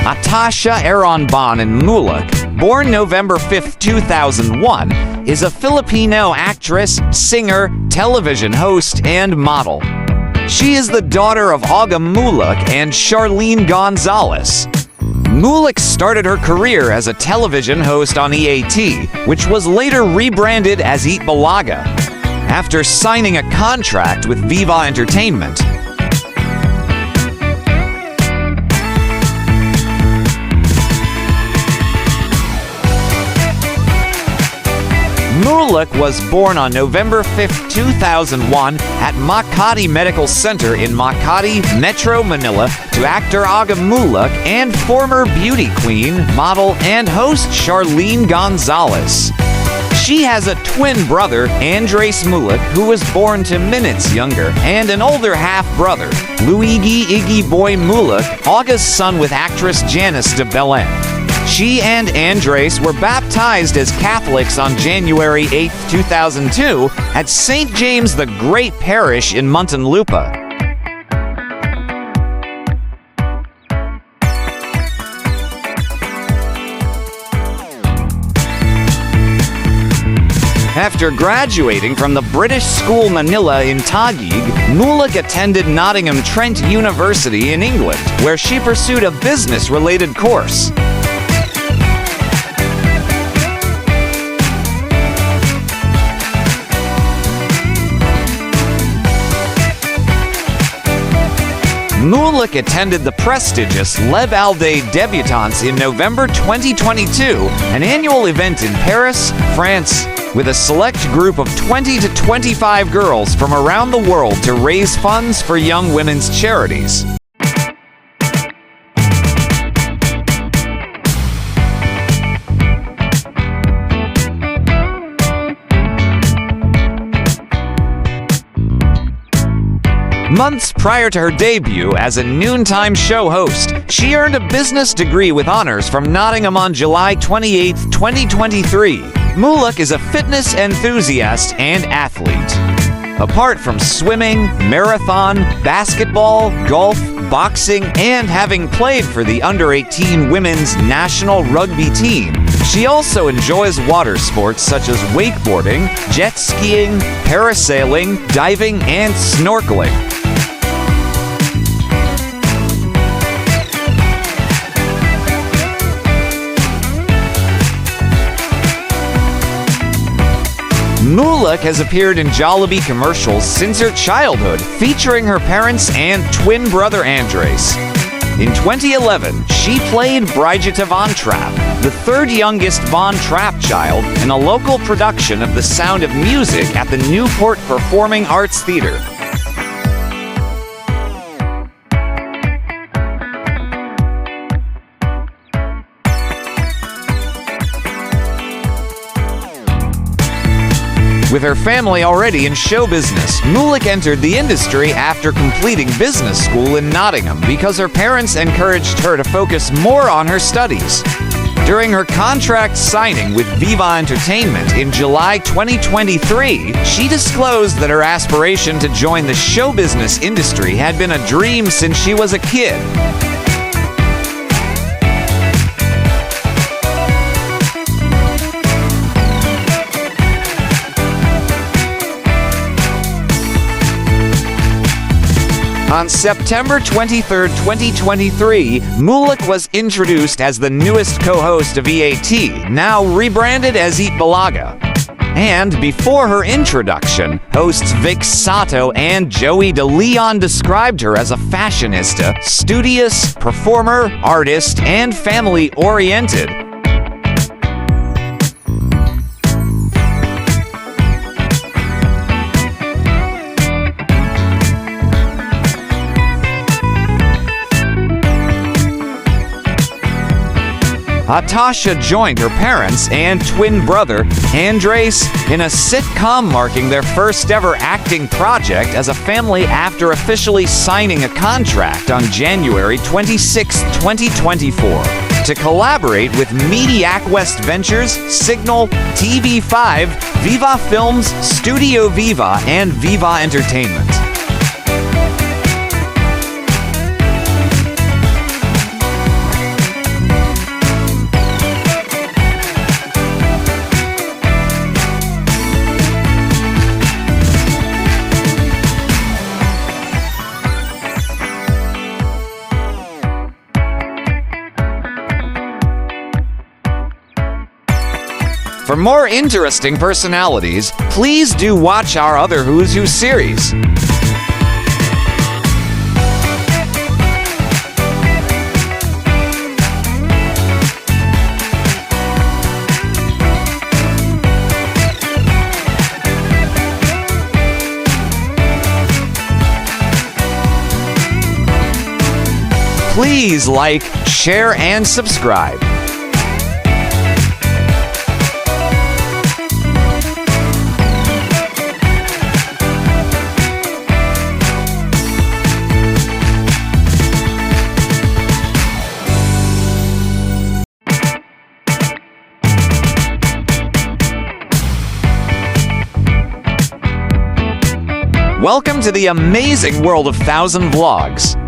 Atasha and Muhlach, born November 5, 2001, is a Filipino actress, singer, television host, and model. She is the daughter of Muhlach and Charlene Gonzalez. Muhlach started her career as a television host on EAT, which was later rebranded as Eat Bulaga, after signing a contract with Viva Entertainment. Muhlach was born on November 5, 2001 at Makati Medical Center in Makati, Metro Manila to actor Muhlach and former beauty queen, model, and host Charlene Gonzalez. She has a twin brother, Andres Muhlach, who was born 2 minutes younger, and an older half-brother, Luigi Iggy Boy Muhlach, August son with actress Janice de Belen. She and Andres were baptized as Catholics on January 8, 2002 at St. James the Great Parish in Muntinlupa. After graduating from the British School Manila in Taguig, Muhlach attended Nottingham Trent University in England, where she pursued a business-related course. Muhlach attended the prestigious Les Bals des Débutantes in November 2022, an annual event in Paris, France, with a select group of 20 to 25 girls from around the world to raise funds for young women's charities. Months prior to her debut as a noontime show host, she earned a business degree with honors from Nottingham on July 28, 2023. Muhlach is a fitness enthusiast and athlete. Apart from swimming, marathon, basketball, golf, boxing, and having played for the under-18 women's national rugby team, she also enjoys water sports such as wakeboarding, jet skiing, parasailing, diving, and snorkeling. Muhlach has appeared in Jollibee commercials since her childhood, featuring her parents and twin brother Andres. In 2011, she played Brigitte Von Trapp, the third youngest Von Trapp child, in a local production of The Sound of Music at the Newport Performing Arts Theater. With her family already in show business, Muhlach entered the industry after completing business school in Nottingham because her parents encouraged her to focus more on her studies. During her contract signing with Viva Entertainment in July 2023, she disclosed that her aspiration to join the show business industry had been a dream since she was a kid. On September 23, 2023, Muhlach was introduced as the newest co-host of EAT, now rebranded as Eat Bulaga. And before her introduction, hosts Vic Sato and Joey De Leon described her as a fashionista, studious, performer, artist, and family-oriented. Atasha joined her parents and twin brother, Andres, in a sitcom marking their first ever acting project as a family after officially signing a contract on January 26, 2024, to collaborate with Mediac West Ventures, Signal, TV5, Viva Films, Studio Viva, and Viva Entertainment. For more interesting personalities, please do watch our other Who's Who series. Please like, share, and subscribe. Welcome to the amazing world of 1,000 vlogs.